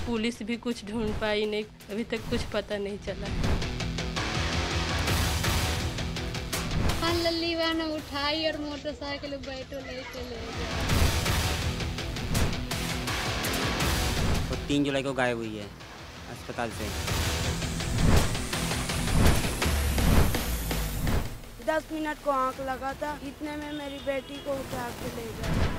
Police भी कुछ ढूंढ पाई नहीं, अभी तक कुछ पता नहीं चला। लल्ली वाला उठाई और मोटरसाइकिल बैठो ले चले गए। वो 3 जुलाई को गायब हुई है अस्पताल से। 10 मिनट को आंख लगा था, इतने में मेरी बेटी को उठा के ले गए।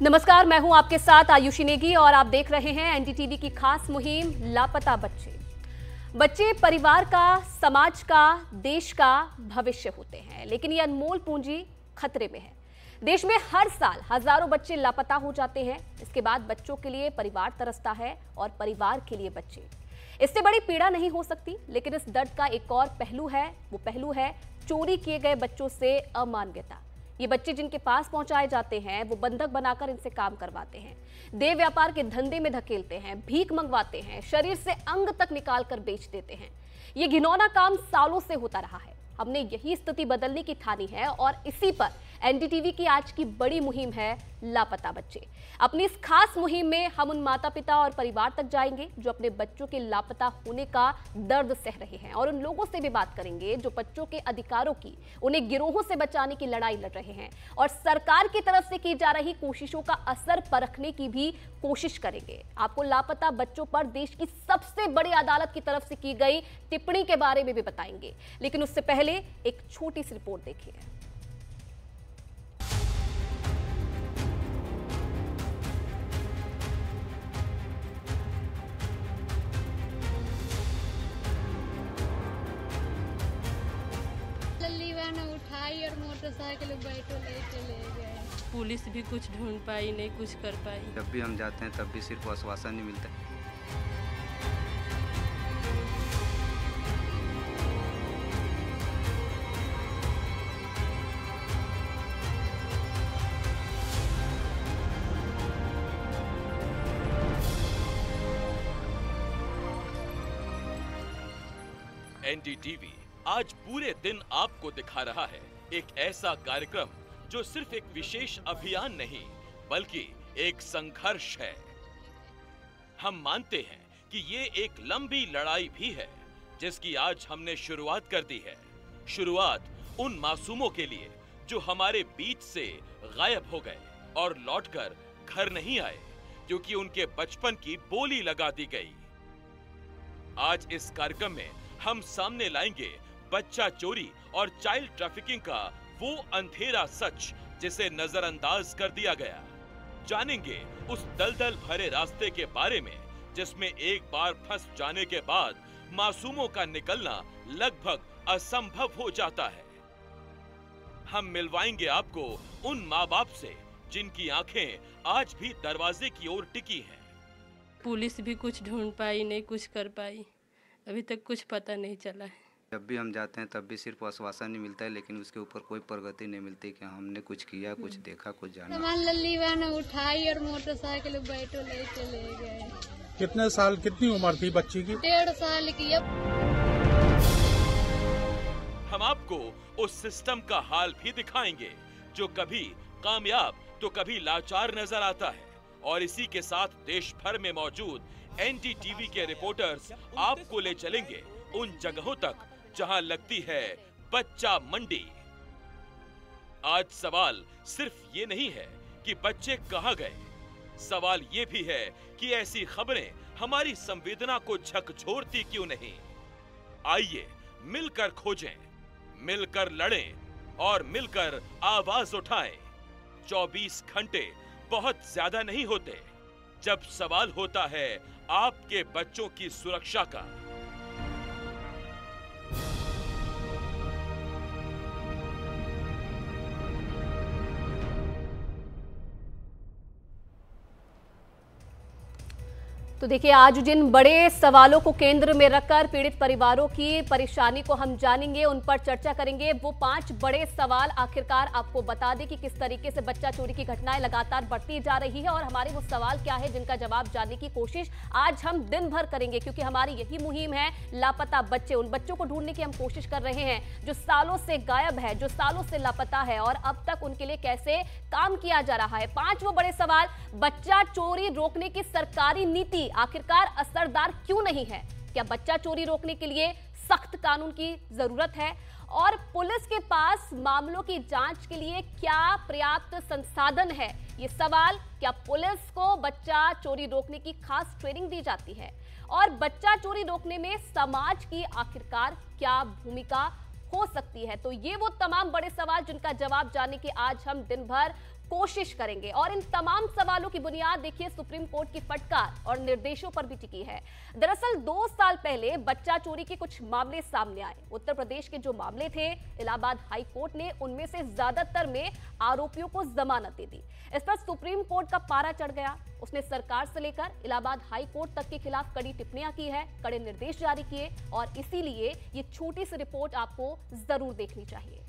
नमस्कार, मैं हूं आपके साथ आयुषी नेगी और आप देख रहे हैं एनडीटीवी की खास मुहिम लापता बच्चे। बच्चे परिवार का, समाज का, देश का भविष्य होते हैं, लेकिन ये अनमोल पूंजी खतरे में है। देश में हर साल हजारों बच्चे लापता हो जाते हैं। इसके बाद बच्चों के लिए परिवार तरसता है और परिवार के लिए बच्चे। इससे बड़ी पीड़ा नहीं हो सकती, लेकिन इस दर्द का एक और पहलू है। वो पहलू है चोरी किए गए बच्चों से अमानवीयता। ये बच्चे जिनके पास पहुंचाए जाते हैं, वो बंधक बनाकर इनसे काम करवाते हैं, देह व्यापार के धंधे में धकेलते हैं, भीख मंगवाते हैं, शरीर से अंग तक निकाल कर बेच देते हैं। ये घिनौना काम सालों से होता रहा है। हमने यही स्थिति बदलने की ठानी है और इसी पर एनडीटीवी की आज की बड़ी मुहिम है लापता बच्चे। अपनी इस खास मुहिम में हम उन माता पिता और परिवार तक जाएंगे जो अपने बच्चों के लापता होने का दर्द सह रहे हैं, और उन लोगों से भी बात करेंगे जो बच्चों के अधिकारों की, उन्हें गिरोहों से बचाने की लड़ाई लड़ रहे हैं, और सरकार की तरफ से की जा रही कोशिशों का असर परखने की भी कोशिश करेंगे। आपको लापता बच्चों पर देश की सबसे बड़ी अदालत की तरफ से की गई टिप्पणी के बारे में भी बताएंगे, लेकिन उससे पहले एक छोटी सी रिपोर्ट देखिए। लल्ली वाला उठाई और मोटरसाइकिल बैठो ले चले गए। पुलिस भी कुछ ढूंढ पाई नहीं, कुछ कर पाई। जब भी हम जाते हैं तब भी सिर्फ आश्वासन ही मिलता है। एनडीटीवी आज पूरे दिन आपको दिखा रहा है एक ऐसा कार्यक्रम जो सिर्फ एक विशेष अभियान नहीं, बल्कि एक संघर्ष है। हम मानते हैं कि ये एक लंबी लड़ाई भी है, जिसकी आज हमने शुरुआत कर दी है। शुरुआत उन मासूमों के लिए जो हमारे बीच से गायब हो गए और लौटकर घर नहीं आए, क्योंकि उनके बचपन की बोली लगा दी गई। आज इस कार्यक्रम में हम सामने लाएंगे बच्चा चोरी और चाइल्ड ट्रैफिकिंग का वो अंधेरा सच जिसे नजरअंदाज कर दिया गया। जानेंगे उस दलदल भरे रास्ते के बारे में जिसमें एक बार फंस जाने के बाद मासूमों का निकलना लगभग असंभव हो जाता है। हम मिलवाएंगे आपको उन माँ बाप से जिनकी आंखें आज भी दरवाजे की ओर टिकी हैं। पुलिस भी कुछ ढूंढ पाई नहीं, कुछ कर पाई, अभी तक कुछ पता नहीं चला है। जब भी हम जाते हैं तब भी सिर्फ आश्वासन ही मिलता है, लेकिन उसके ऊपर कोई प्रगति नहीं मिलती कि हमने कुछ किया, कुछ देखा, कुछ जाना। सामान लल्ली वाला उठाई और मोटरसाइकिल बैठो ले चले गए। कितने साल, कितनी उम्र थी बच्ची की? 1.5 साल की। अब हम आपको उस सिस्टम का हाल भी दिखाएंगे जो कभी कामयाब तो कभी लाचार नजर आता है, और इसी के साथ देश भर में मौजूद एनडीटीवी के रिपोर्टर्स आपको ले चलेंगे उन जगहों तक जहां लगती है बच्चा मंडी। आज सवाल सिर्फ ये नहीं है कि बच्चे कहां गए, सवाल ये भी है कि ऐसी खबरें हमारी संवेदना को झकझोरती क्यों नहीं। आइए मिलकर खोजें, मिलकर लड़ें और मिलकर आवाज उठाएं। 24 घंटे बहुत ज्यादा नहीं होते जब सवाल होता है आपके बच्चों की सुरक्षा का। तो देखिए, आज जिन बड़े सवालों को केंद्र में रखकर पीड़ित परिवारों की परेशानी को हम जानेंगे, उन पर चर्चा करेंगे। वो 5 बड़े सवाल आखिरकार आपको बता दें कि किस तरीके से बच्चा चोरी की घटनाएं लगातार बढ़ती जा रही है और हमारे वो सवाल क्या है जिनका जवाब जानने की कोशिश आज हम दिन भर करेंगे, क्योंकि हमारी यही मुहिम है लापता बच्चे। उन बच्चों को ढूंढने की हम कोशिश कर रहे हैं जो सालों से गायब है, जो सालों से लापता है, और अब तक उनके लिए कैसे काम किया जा रहा है। 5 वो बड़े सवाल। बच्चा चोरी रोकने की सरकारी नीति आखिरकार असरदार क्यों नहीं है? क्या बच्चा चोरी रोकने के लिए सख्त कानून की जरूरत है? और पुलिस के पास मामलों की जांच के लिए क्या पर्याप्त संसाधन है? ये सवाल। क्या पुलिस को बच्चा चोरी रोकने की खास ट्रेनिंग दी जाती है? और बच्चा चोरी रोकने में समाज की आखिरकार क्या भूमिका हो सकती है? तो ये वो तमाम बड़े सवाल जिनका जवाब जानने की आज हम दिन भर कोशिश करेंगे। और इन तमाम सवालों की बुनियाद देखिए सुप्रीम कोर्ट की फटकार और निर्देशों पर भी टिकी है। दरअसल 2 साल पहले बच्चा चोरी के कुछ मामले सामने आए। उत्तर प्रदेश के जो मामले थे, इलाहाबाद हाई कोर्ट ने उनमें से ज्यादातर में आरोपियों को जमानत दे दी। इस पर सुप्रीम कोर्ट का पारा चढ़ गया। उसने सरकार से लेकर इलाहाबाद हाई कोर्ट तक के खिलाफ कड़ी टिप्पणियां की है, कड़े निर्देश जारी किए, और इसीलिए ये छोटी सी रिपोर्ट आपको जरूर देखनी चाहिए।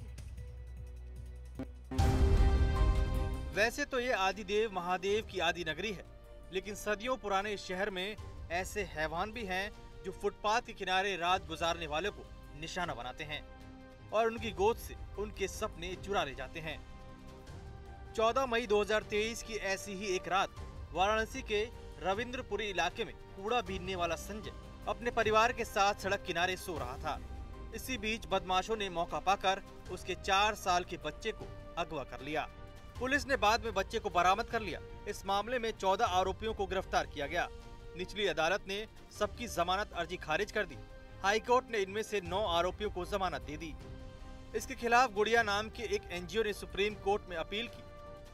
वैसे तो ये आदिदेव महादेव की आदि नगरी है, लेकिन सदियों पुराने इस शहर में ऐसे हैवान भी हैं जो फुटपाथ के किनारे रात गुजारने वालों को निशाना बनाते हैं और उनकी गोद से उनके सपने चुरा ले जाते हैं। 14 मई 2023 की ऐसी ही एक रात वाराणसी के रविंद्रपुरी इलाके में कूड़ा बीनने वाला संजय अपने परिवार के साथ सड़क किनारे सो रहा था। इसी बीच बदमाशों ने मौका पाकर उसके 4 साल के बच्चे को अगवा कर लिया। पुलिस ने बाद में बच्चे को बरामद कर लिया। इस मामले में 14 आरोपियों को गिरफ्तार किया गया। निचली अदालत ने सबकी जमानत अर्जी खारिज कर दी। हाईकोर्ट ने इनमें से 9 आरोपियों को जमानत दे दी। इसके खिलाफ गुड़िया नाम के एक एनजीओ ने सुप्रीम कोर्ट में अपील की।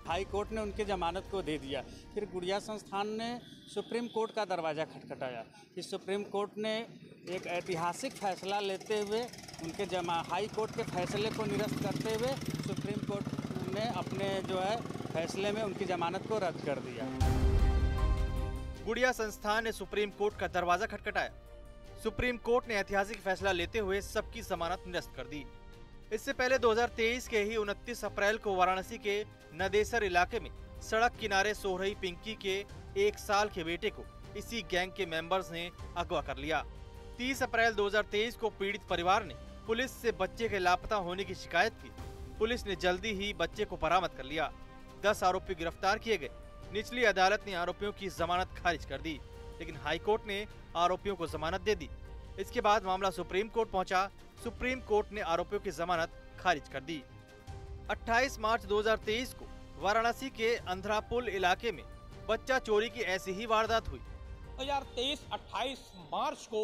हाई कोर्ट ने उनके जमानत को दे दिया। फिर गुड़िया संस्थान ने सुप्रीम कोर्ट का दरवाज़ा खटखटाया कि सुप्रीम कोर्ट ने एक ऐतिहासिक फैसला लेते हुए उनके हाई कोर्ट के फैसले को निरस्त करते हुए सुप्रीम कोर्ट ने अपने जो है फैसले में उनकी जमानत को रद्द कर दिया। गुड़िया संस्थान ने सुप्रीम कोर्ट का दरवाजा खटखटाया। सुप्रीम कोर्ट ने ऐतिहासिक फैसला लेते हुए सबकी जमानत निरस्त कर दी। इससे पहले 2023 के ही 29 अप्रैल को वाराणसी के नदेसर इलाके में सड़क किनारे सो रही पिंकी के 1 साल के बेटे को इसी गैंग के मेंबर्स ने अगवा कर लिया। 30 अप्रैल 2023 को पीड़ित परिवार ने पुलिस से बच्चे के लापता होने की शिकायत की। पुलिस ने जल्दी ही बच्चे को बरामद कर लिया। 10 आरोपी गिरफ्तार किए गए। निचली अदालत ने आरोपियों की जमानत खारिज कर दी, लेकिन हाईकोर्ट ने आरोपियों को जमानत दे दी। इसके बाद मामला सुप्रीम कोर्ट पहुंचा। सुप्रीम कोर्ट ने आरोपियों की जमानत खारिज कर दी। 28 मार्च 2023 को वाराणसी के अंधरापुल इलाके में बच्चा चोरी की ऐसी ही वारदात हुई। 2023 28 मार्च को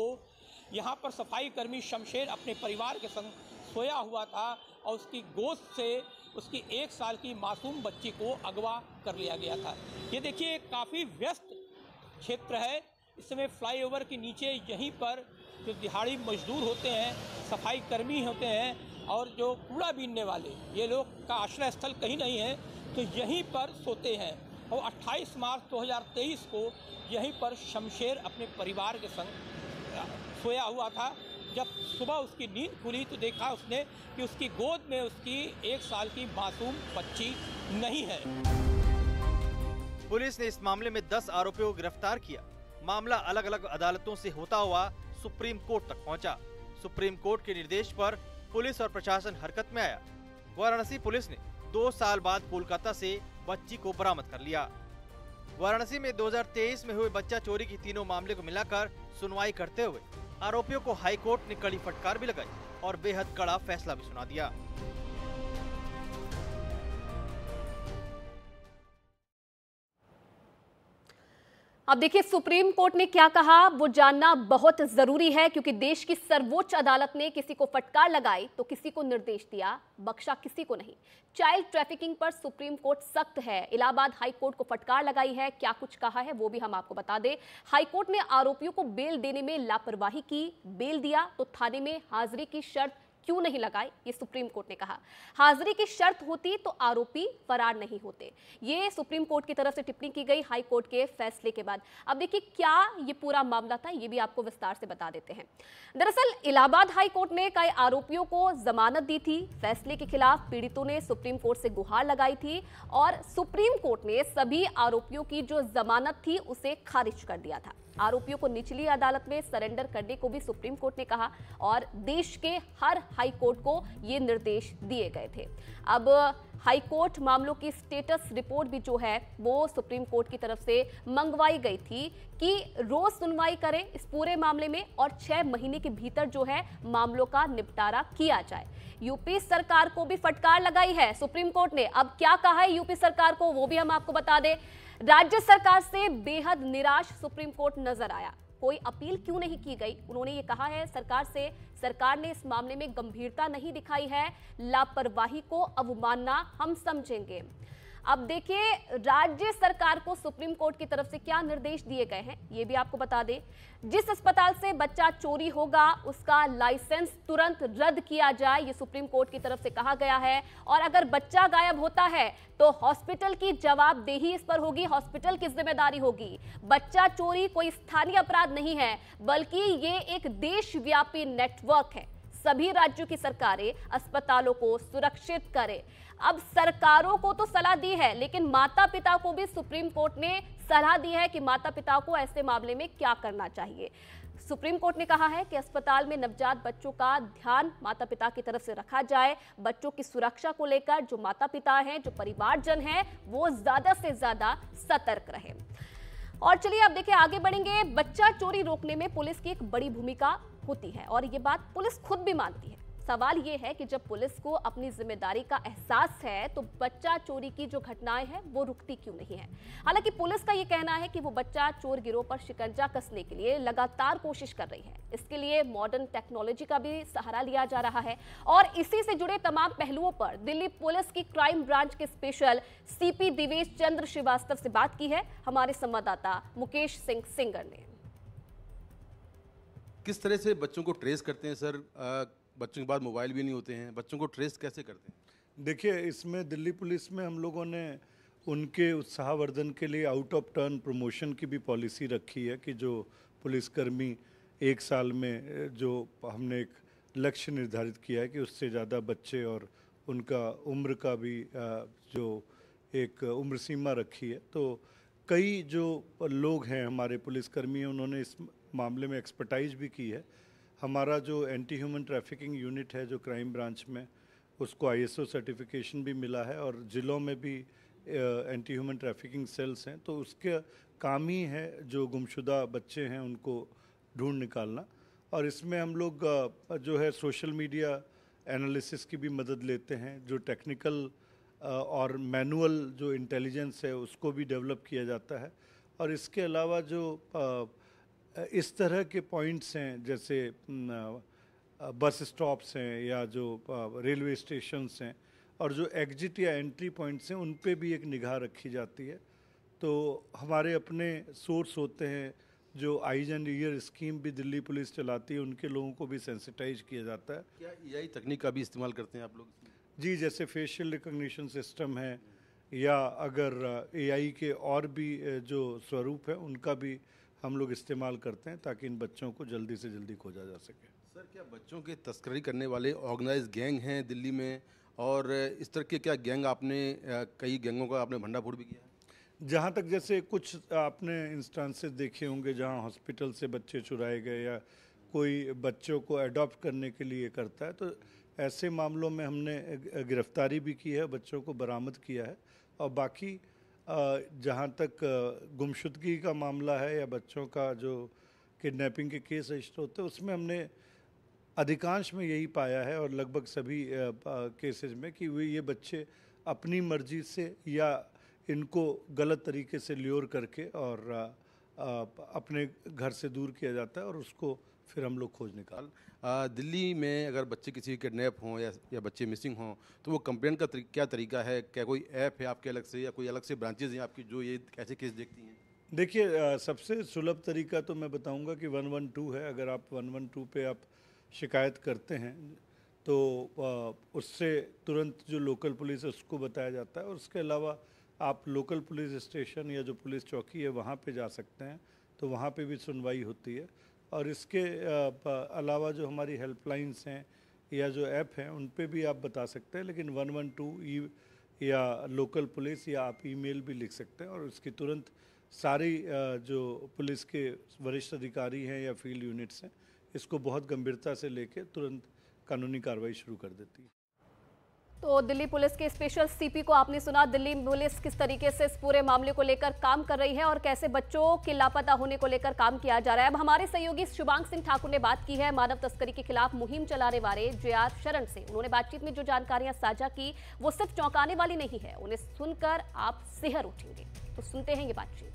यहाँ पर सफाई कर्मी शमशेर अपने परिवार के संग सोया हुआ था और उसकी गोद से उसकी 1 साल की मासूम बच्ची को अगवा कर लिया गया था। ये देखिए काफ़ी व्यस्त क्षेत्र है। इस समय फ्लाईओवर के नीचे यहीं पर जो दिहाड़ी मजदूर होते हैं, सफाई कर्मी होते हैं और जो कूड़ा बीनने वाले, ये लोग का आश्रय स्थल कहीं नहीं है, तो यहीं पर सोते हैं। और 28 मार्च 2023 को यहीं पर शमशेर अपने परिवार के संग सोया हुआ था। जब सुबह उसकी नींद खुली तो देखा उसने कि उसकी गोद में उसकी 1 साल की मासूम बच्ची नहीं है। पुलिस ने इस मामले में 10 आरोपियों को गिरफ्तार किया। मामला अलग अलग अदालतों से होता हुआ सुप्रीम कोर्ट तक पहुंचा। सुप्रीम कोर्ट के निर्देश पर पुलिस और प्रशासन हरकत में आया। वाराणसी पुलिस ने 2 साल बाद कोलकाता से बच्ची को बरामद कर लिया। वाराणसी में 2023 में हुए बच्चा चोरी की तीनों मामले को मिलाकर सुनवाई करते हुए आरोपियों को हाई कोर्ट ने कड़ी फटकार भी लगाई और बेहद कड़ा फैसला भी सुना दिया। अब देखिए सुप्रीम कोर्ट ने क्या कहा वो जानना बहुत जरूरी है, क्योंकि देश की सर्वोच्च अदालत ने किसी को फटकार लगाई तो किसी को निर्देश दिया, बख्शा किसी को नहीं। चाइल्ड ट्रैफिकिंग पर सुप्रीम कोर्ट सख्त है। इलाहाबाद हाई कोर्ट को फटकार लगाई है। क्या कुछ कहा है वो भी हम आपको बता दें। हाई कोर्ट ने आरोपियों को बेल देने में लापरवाही की, बेल दिया तो थाने में हाजिरी की शर्त क्यों नहीं लगाए, ये सुप्रीम कोर्ट ने कहा। हाजिरी की शर्त होती तो आरोपी फरार नहीं होते। ये सुप्रीम कोर्ट की तरफ से टिप्पणी की गई हाई कोर्ट के फैसले के बाद। अब देखिए क्या ये पूरा मामला था, ये भी आपको विस्तार से बता देते हैं। दरअसल इलाहाबाद हाई कोर्ट ने कई आरोपियों को जमानत दी थी। फैसले के खिलाफ पीड़ितों ने सुप्रीम कोर्ट से गुहार लगाई थी और सुप्रीम कोर्ट ने सभी आरोपियों की जो जमानत थी उसे खारिज कर दिया था। आरोपियों को निचली अदालत में सरेंडर करने को भी सुप्रीम कोर्ट ने कहा और देश के हर हाई कोर्ट को ये निर्देश दिए गए थे। अब हाई कोर्ट मामलों की स्टेटस रिपोर्ट भी जो है वो सुप्रीम कोर्ट की तरफ से मंगवाई गई थी कि रोज सुनवाई करें इस पूरे मामले में और 6 महीने के भीतर जो है मामलों का निपटारा किया जाए। यूपी सरकार को भी फटकार लगाई है सुप्रीम कोर्ट ने। अब क्या कहा है यूपी सरकार को वो भी हम आपको बता दें। राज्य सरकार से बेहद निराश सुप्रीम कोर्ट नजर आया। कोई अपील क्यों नहीं की गई, उन्होंने ये कहा है सरकार से, सरकार ने इस मामले में गंभीरता नहीं दिखाई है, लापरवाही को अवमानना हम समझेंगे। अब देखिए राज्य सरकार को सुप्रीम कोर्ट की तरफ से क्या निर्देश दिए गए हैं ये भी आपको बता दें। जिस अस्पताल से बच्चा चोरी होगा उसका लाइसेंस तुरंत रद्द किया जाए, ये सुप्रीम कोर्ट की तरफ से कहा गया है। और अगर बच्चा गायब होता है तो हॉस्पिटल की जवाबदेही इस पर होगी, हॉस्पिटल की जिम्मेदारी होगी। बच्चा चोरी कोई स्थानीय अपराध नहीं है बल्कि ये एक देशव्यापी नेटवर्क है। सभी राज्यों की सरकारें अस्पतालों को सुरक्षित करें। अब सरकारों को तो सलाह दी है लेकिन माता पिता को भी सुप्रीम कोर्ट ने सलाह दी है कि माता पिता को ऐसे मामले में क्या करना चाहिए। सुप्रीम कोर्ट ने कहा है कि अस्पताल में नवजात बच्चों का ध्यान माता पिता की तरफ से रखा जाए। बच्चों की सुरक्षा को लेकर जो माता पिता हैं, जो परिवारजन हैं, वो ज्यादा से ज्यादा सतर्क रहें। और चलिए अब देखिए आगे बढ़ेंगे। बच्चा चोरी रोकने में पुलिस की एक बड़ी भूमिका होती है और ये बात पुलिस खुद भी मानती है। सवाल ये है कि जब पुलिस को अपनी जिम्मेदारी का एहसास है तो बच्चा चोरी की जो घटनाएं हैं वो रुकती क्यों नहीं है। हालांकि पुलिस का ये कहना है कि वो बच्चा चोर गिरोह पर शिकंजा कसने के लिए लगातार कोशिश कर रही है। इसके लिए मॉडर्न टेक्नोलॉजी का भी सहारा लिया जा रहा है और इसी से जुड़े तमाम पहलुओं पर दिल्ली पुलिस की क्राइम ब्रांच के स्पेशल सीपी दिवेश चंद्र श्रीवास्तव से बात की है हमारे संवाददाता मुकेश सिंह सिंगर ने। किस तरह से बच्चों को ट्रेस करते हैं सर? बच्चों के पास मोबाइल भी नहीं होते हैं, बच्चों को ट्रेस कैसे करते हैं? देखिए, इसमें दिल्ली पुलिस में हम लोगों ने उनके उत्साहवर्धन के लिए आउट ऑफ टर्न प्रमोशन की भी पॉलिसी रखी है कि जो पुलिसकर्मी 1 साल में जो हमने एक लक्ष्य निर्धारित किया है कि उससे ज़्यादा बच्चे और उनका उम्र का भी जो एक उम्र सीमा रखी है। तो कई जो लोग हैं हमारे पुलिसकर्मी, उन्होंने इस मामले में एक्सपर्टाइज भी की है। हमारा जो एंटी ह्यूमन ट्रैफिकिंग यूनिट है जो क्राइम ब्रांच में, उसको ISO सर्टिफिकेशन भी मिला है और ज़िलों में भी एंटी ह्यूमन ट्रैफिकिंग सेल्स हैं। तो उसके काम ही है जो गुमशुदा बच्चे हैं उनको ढूंढ निकालना। और इसमें हम लोग जो है सोशल मीडिया एनालिसिस की भी मदद लेते हैं। जो टेक्निकल और मैनुअल जो इंटेलिजेंस है उसको भी डेवलप किया जाता है। और इसके अलावा जो इस तरह के पॉइंट्स हैं जैसे बस स्टॉप्स हैं या जो रेलवे स्टेशंस हैं और जो एग्जिट या एंट्री पॉइंट्स हैं उन पे भी एक निगाह रखी जाती है। तो हमारे अपने सोर्स होते हैं जो आइज एंड ईयर स्कीम भी दिल्ली पुलिस चलाती है, उनके लोगों को भी सेंसिटाइज किया जाता है। क्या AI तकनीक का भी इस्तेमाल करते हैं आप लोग? जी, जैसे फेशियल रिकग्निशन सिस्टम है या अगर AI के और भी जो स्वरूप है उनका भी हम लोग इस्तेमाल करते हैं ताकि इन बच्चों को जल्दी से जल्दी खोजा जा सके। सर, क्या बच्चों के तस्करी करने वाले ऑर्गेनाइज गैंग हैं दिल्ली में? और इस तरह के क्या गैंग आपने कई गैंगों का आपने भंडाफोड़ भी किया है? जहाँ तक जैसे कुछ आपने इंस्टांसेस देखे होंगे जहाँ हॉस्पिटल से बच्चे चुराए गए या कोई बच्चों को अडॉप्ट करने के लिए करता है, तो ऐसे मामलों में हमने गिरफ्तारी भी की है, बच्चों को बरामद किया है। और बाकी जहाँ तक गुमशुदगी का मामला है या बच्चों का जो किडनैपिंग के केस रजिस्टर होते हैं उसमें हमने अधिकांश में यही पाया है और लगभग सभी केसेस में कि ये बच्चे अपनी मर्जी से या इनको गलत तरीके से ल्योर करके और अपने घर से दूर किया जाता है और उसको फिर हम लोग खोज निकाल। दिल्ली में अगर बच्चे किसी किडनैप हों या बच्चे मिसिंग हों तो वो कंप्लेंट का क्या तरीका है? क्या कोई ऐप है आपके अलग से या कोई अलग से ब्रांचेज हैं आपकी जो ये ऐसे केस देखती हैं? देखिए, सबसे सुलभ तरीका तो मैं बताऊंगा कि 112 है। अगर आप 112 पे आप शिकायत करते हैं तो उससे तुरंत जो लोकल पुलिस है उसको बताया जाता है। और उसके अलावा आप लोकल पुलिस स्टेशन या जो पुलिस चौकी है वहाँ पे जा सकते हैं, तो वहाँ पे भी सुनवाई होती है। और इसके अलावा जो हमारी हेल्पलाइंस हैं या जो ऐप हैं उन पे भी आप बता सकते हैं, लेकिन 112 या लोकल पुलिस या आप ईमेल भी लिख सकते हैं और उसकी तुरंत सारी जो पुलिस के वरिष्ठ अधिकारी हैं या फील्ड यूनिट्स हैं इसको बहुत गंभीरता से लेके तुरंत कानूनी कार्रवाई शुरू कर देती है। तो दिल्ली पुलिस के स्पेशल सीपी को आपने सुना। दिल्ली पुलिस किस तरीके से इस पूरे मामले को लेकर काम कर रही है और कैसे बच्चों के लापता होने को लेकर काम किया जा रहा है। अब हमारे सहयोगी शुभांग सिंह ठाकुर ने बात की है मानव तस्करी के खिलाफ मुहिम चलाने वाले JR शरण से। उन्होंने बातचीत में जो जानकारियां साझा की वो सिर्फ चौंकाने वाली नहीं है, उन्हें सुनकर आप सिहर उठेंगे। तो सुनते हैं ये बातचीत।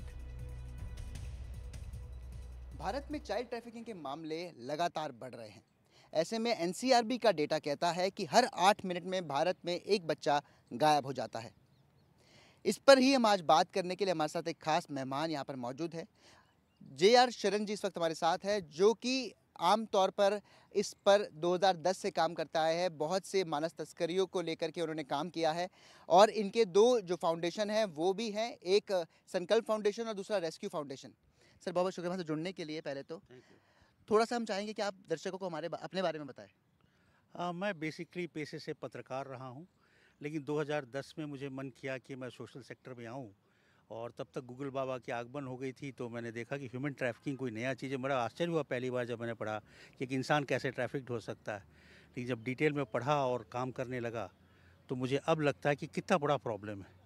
भारत में चाइल्ड ट्रैफिकिंग के मामले लगातार बढ़ रहे हैं। ऐसे में NCRB का डेटा कहता है कि हर 8 मिनट में भारत में एक बच्चा गायब हो जाता है। इस पर ही हम आज बात करने के लिए हमारे साथ एक खास मेहमान यहाँ पर मौजूद है। JR शरण जी इस वक्त हमारे साथ है, जो कि आमतौर पर इस पर 2010 से काम करता है। बहुत से मानव तस्करियों को लेकर के उन्होंने काम किया है और इनके 2 जो फाउंडेशन हैं वो भी हैं, एक संकल्प फाउंडेशन और दूसरा रेस्क्यू फाउंडेशन। सर बहुत शुक्रिया हमसे जुड़ने के लिए। पहले तो थोड़ा सा हम चाहेंगे कि आप दर्शकों को अपने बारे में बताएं। मैं बेसिकली पेशे से पत्रकार रहा हूं, लेकिन 2010 में मुझे मन किया कि मैं सोशल सेक्टर में आऊं और तब तक गूगल बाबा की आगमन हो गई थी। तो मैंने देखा कि ह्यूमन ट्रैफिकिंग कोई नया चीज़ है। बड़ा आश्चर्य हुआ पहली बार जब मैंने पढ़ा कि एक इंसान कैसे ट्रैफिक्ड हो सकता है। लेकिन जब डिटेल में पढ़ा और काम करने लगा तो मुझे अब लगता है कि कितना बड़ा प्रॉब्लम है।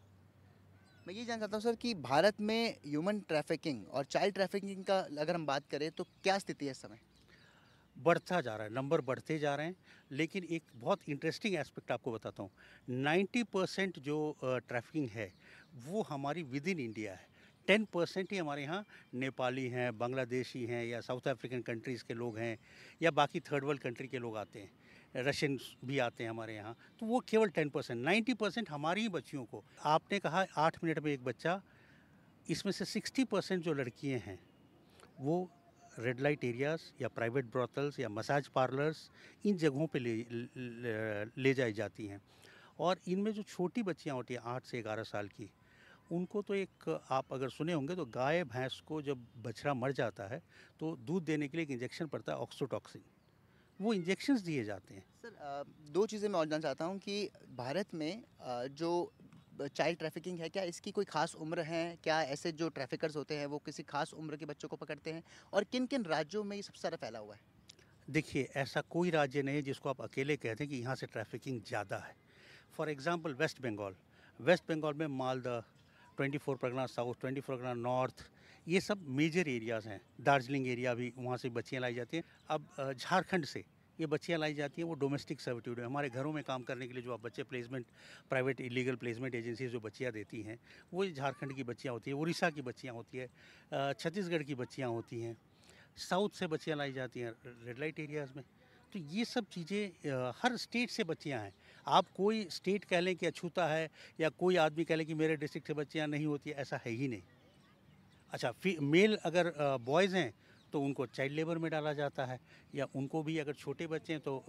मैं ये जानना चाहता हूँ सर कि भारत में ह्यूमन ट्रैफिकिंग और चाइल्ड ट्रैफिकिंग का अगर हम बात करें तो क्या स्थिति है इस समय? बढ़ता जा रहा है, नंबर बढ़ते जा रहे हैं। लेकिन एक बहुत इंटरेस्टिंग एस्पेक्ट आपको बताता हूँ, 90% जो ट्रैफिकिंग है वो हमारी विद इन इंडिया है। 10% ही हमारे यहाँ नेपाली हैं, बांग्लादेशी हैं या साउथ अफ्रीकन कंट्रीज़ के लोग हैं या बाकी थर्ड वर्ल्ड कंट्री के लोग आते हैं, रशियन भी आते हैं हमारे यहाँ। तो वो केवल 10%, 90% हमारी ही बच्चियों को। आपने कहा 8 मिनट में एक बच्चा, इसमें से 60% जो लड़कियाँ हैं वो रेड लाइट एरियाज़ या प्राइवेट ब्रॉथल्स या मसाज पार्लर्स इन जगहों पे ले जाई जाती हैं। और इनमें जो छोटी बच्चियाँ होती हैं 8 से 11 साल की, उनको तो एक आप अगर सुने होंगे तो गाय भैंस को जब बछड़ा मर जाता है तो दूध देने के लिए एक इंजेक्शन पड़ता है ऑक्सीटोसिन, वो इंजेक्शंस दिए जाते हैं। सर 2 चीज़ें मैं और जानना चाहता हूँ कि भारत में जो चाइल्ड ट्रैफिकिंग है, क्या इसकी कोई खास उम्र है? क्या ऐसे जो ट्रैफिकर्स होते हैं वो किसी खास उम्र के बच्चों को पकड़ते हैं? और किन किन राज्यों में ये सबसे ज़्यादा फैला हुआ है? देखिए, ऐसा कोई राज्य नहीं है जिसको आप अकेले कहते हैं कि यहाँ से ट्रैफिकिंग ज़्यादा है। फॉर एग्जांपल वेस्ट बंगाल में मालदा, 24 परगना साउथ, 24 परगना नॉर्थ, ये सब मेजर एरियाज़ हैं। दार्जिलिंग एरिया भी, वहाँ से बच्चियाँ लाई जाती हैं। अब झारखंड से ये बच्चियाँ लाई जाती हैं, वो डोमेस्टिक सर्विट्यूड है। हमारे घरों में काम करने के लिए जो आप बच्चे placement, private illegal placement agencies जो बच्चियाँ देती हैं, वो झारखंड की बच्चियाँ होती हैं, उड़ीसा की बच्चियाँ होती है, छत्तीसगढ़ की बच्चियाँ होती हैं, साउथ से बच्चियाँ लाई जाती हैं रेड लाइट एरियाज़ में। तो ये सब चीज़ें हर स्टेट से बच्चियाँ हैं। आप कोई स्टेट कह लें कि अछूता है या कोई आदमी कह लें कि मेरे डिस्ट्रिक्ट से बच्चियाँ नहीं होती है, ऐसा है ही नहीं। अच्छा, मेल अगर बॉयज़ हैं तो उनको चाइल्ड लेबर में डाला जाता है, या उनको भी अगर छोटे बच्चे हैं तो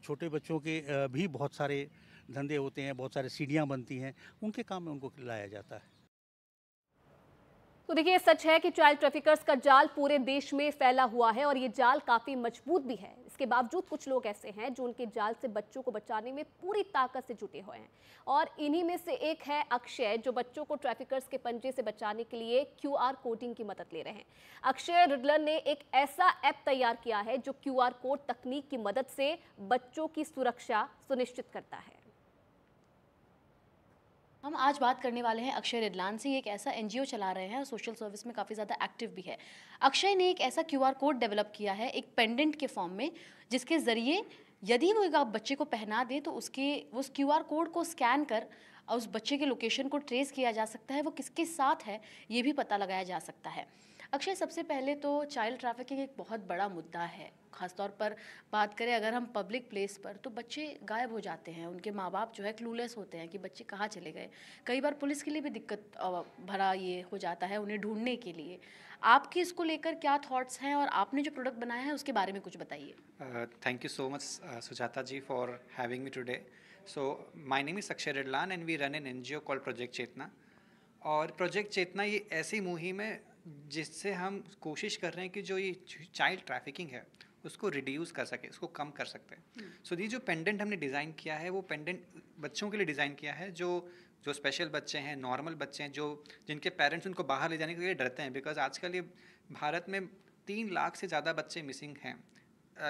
छोटे बच्चों के भी बहुत सारे धंधे होते हैं, बहुत सारे सीढ़ियाँ बनती हैं, उनके काम में उनको लाया जाता है। तो देखिए, सच है कि चाइल्ड ट्रैफिकर्स का जाल पूरे देश में फैला हुआ है और ये जाल काफ़ी मजबूत भी है। इसके बावजूद कुछ लोग ऐसे हैं जो उनके जाल से बच्चों को बचाने में पूरी ताकत से जुटे हुए हैं और इन्हीं में से एक है अक्षय, जो बच्चों को ट्रैफिकर्स के पंजे से बचाने के लिए QR कोडिंग की मदद ले रहे हैं। अक्षय रिडलर ने एक ऐसा ऐप तैयार किया है जो QR कोड तकनीक की मदद से बच्चों की सुरक्षा सुनिश्चित करता है। हम आज बात करने वाले हैं अक्षय रिडलान से। ये एक ऐसा NGO चला रहे हैं और सोशल सर्विस में काफ़ी ज़्यादा एक्टिव भी है। अक्षय ने एक ऐसा QR कोड डेवलप किया है एक पेंडेंट के फॉर्म में, जिसके ज़रिए यदि वो एक आप बच्चे को पहना दें तो उस QR कोड को स्कैन कर और उस बच्चे के लोकेशन को ट्रेस किया जा सकता है, वो किसके साथ है ये भी पता लगाया जा सकता है। अक्षय, सबसे पहले तो चाइल्ड ट्रैफिकिंग एक बहुत बड़ा मुद्दा है, ख़ासतौर पर बात करें अगर हम पब्लिक प्लेस पर, तो बच्चे गायब हो जाते हैं, उनके माँ बाप जो है क्लूलेस होते हैं कि बच्चे कहाँ चले गए। कई बार पुलिस के लिए भी दिक्कत भरा ये हो जाता है उन्हें ढूंढने के लिए। आपकी इसको लेकर क्या थॉट्स हैं और आपने जो प्रोडक्ट बनाया है उसके बारे में कुछ बताइए। Thank you so much, Sujata ji, for having me today. So, my name is Akshay Redlan and we run an NGO called Project Chetna. और प्रोजेक्ट चेतना ये ऐसी मुहिम है जिससे हम कोशिश कर रहे हैं कि जो ये चाइल्ड ट्रैफिकिंग है उसको रिड्यूस कर सके, उसको कम कर सकते हैं। सो ये जो पेंडेंट हमने डिज़ाइन किया है वो पेंडेंट बच्चों के लिए डिज़ाइन किया है जो स्पेशल बच्चे हैं, नॉर्मल बच्चे हैं, जो जिनके पेरेंट्स उनको बाहर ले जाने के लिए डरते हैं। बिकॉज आजकल ये भारत में 3 लाख से ज़्यादा बच्चे मिसिंग हैं।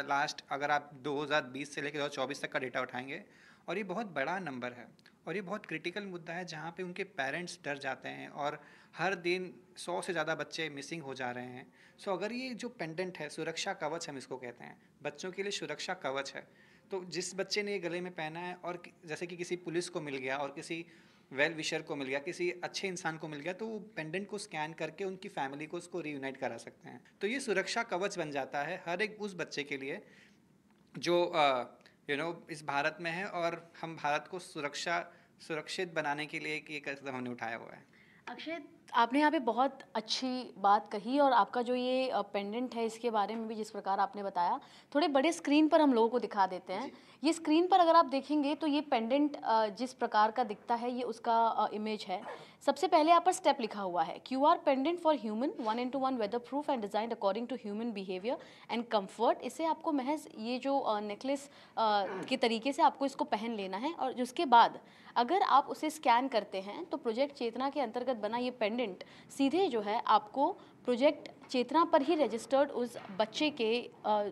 लास्ट अगर आप 2020 से लेकर 2024 तक का डेटा उठाएंगे, और ये बहुत बड़ा नंबर है और ये बहुत क्रिटिकल मुद्दा है जहाँ पे उनके पेरेंट्स डर जाते हैं और हर दिन 100 से ज़्यादा बच्चे मिसिंग हो जा रहे हैं। सो अगर ये जो पेंडेंट है, सुरक्षा कवच हम इसको कहते हैं, बच्चों के लिए सुरक्षा कवच है, तो जिस बच्चे ने ये गले में पहना है और जैसे कि किसी पुलिस को मिल गया और किसी वेल विशर को मिल गया, किसी अच्छे इंसान को मिल गया, तो वो पेंडेंट को स्कैन करके उनकी फैमिली को उसको रीयूनाइट करा सकते हैं। तो ये सुरक्षा कवच बन जाता है हर एक उस बच्चे के लिए जो इस भारत में है, और हम भारत को सुरक्षित बनाने के लिए एक कदम हमने उठाया हुआ है। अक्षय, आपने यहाँ पे बहुत अच्छी बात कही और आपका जो ये पेंडेंट है इसके बारे में भी जिस प्रकार आपने बताया, थोड़े बड़े स्क्रीन पर हम लोगों को दिखा देते हैं। ये स्क्रीन पर अगर आप देखेंगे तो ये पेंडेंट जिस प्रकार का दिखता है ये उसका इमेज है। सबसे पहले यहाँ पर स्टेप लिखा हुआ है, QR pendant for human 1:1 weather proof and designed according to human behaviour and comfort. इसे आपको महज ये जो नेकलेस के तरीके से आपको इसको पहन लेना है, और उसके बाद अगर आप उसे स्कैन करते हैं तो प्रोजेक्ट चेतना के अंतर्गत बना ये पेंडेंट सीधे जो है आपको प्रोजेक्ट चेतना पर ही रजिस्टर्ड उस बच्चे के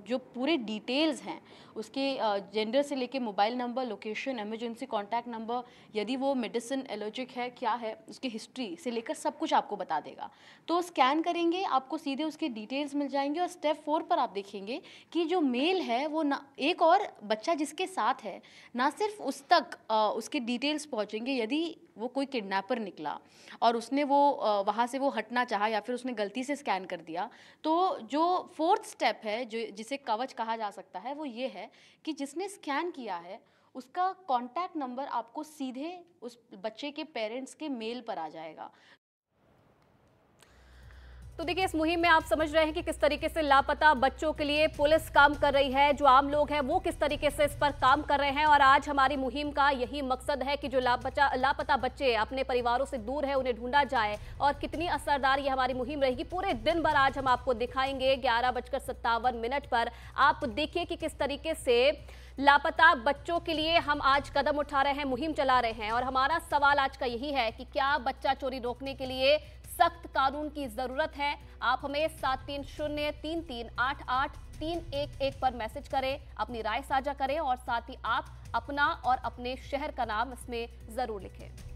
जो पूरे डिटेल्स हैं, उसके जेंडर से लेके mobile number, location, emergency contact number, यदि वो मेडिसिन एलर्जिक है क्या है, उसकी हिस्ट्री से लेकर सब कुछ आपको बता देगा। तो स्कैन करेंगे आपको सीधे उसके डिटेल्स मिल जाएंगे, और स्टेप 4 पर आप देखेंगे कि जो मेल है वो ना, एक और बच्चा जिसके साथ है, ना सिर्फ उस तक उसके डिटेल्स पहुँचेंगे, यदि वो कोई किडनैपर निकला और उसने वो वहाँ से वो हटना चाहा या फिर उसने गलती से स्कैन कर दिया, तो जो 4th स्टेप है जो जिसे कवच कहा जा सकता है वो ये है कि जिसने स्कैन किया है उसका कॉन्टैक्ट नंबर आपको सीधे उस बच्चे के पेरेंट्स के मेल पर आ जाएगा। तो देखिए, इस मुहिम में आप समझ रहे हैं कि किस तरीके से लापता बच्चों के लिए पुलिस काम कर रही है, जो आम लोग हैं वो किस तरीके से इस पर काम कर रहे हैं। और आज हमारी मुहिम का यही मकसद है कि जो लापता बच्चे अपने परिवारों से दूर है उन्हें ढूंढा जाए। और कितनी असरदार ये हमारी मुहिम रहेगी पूरे दिन भर आज हम आपको दिखाएंगे। 11:57 पर आप देखिए कि किस तरीके से लापता बच्चों के लिए हम आज कदम उठा रहे हैं, मुहिम चला रहे हैं। और हमारा सवाल आज का यही है कि क्या बच्चा चोरी रोकने के लिए सख्त कानून की जरूरत है? आप हमें 7303388311 पर मैसेज करें, अपनी राय साझा करें और साथ ही आप अपना और अपने शहर का नाम इसमें जरूर लिखें।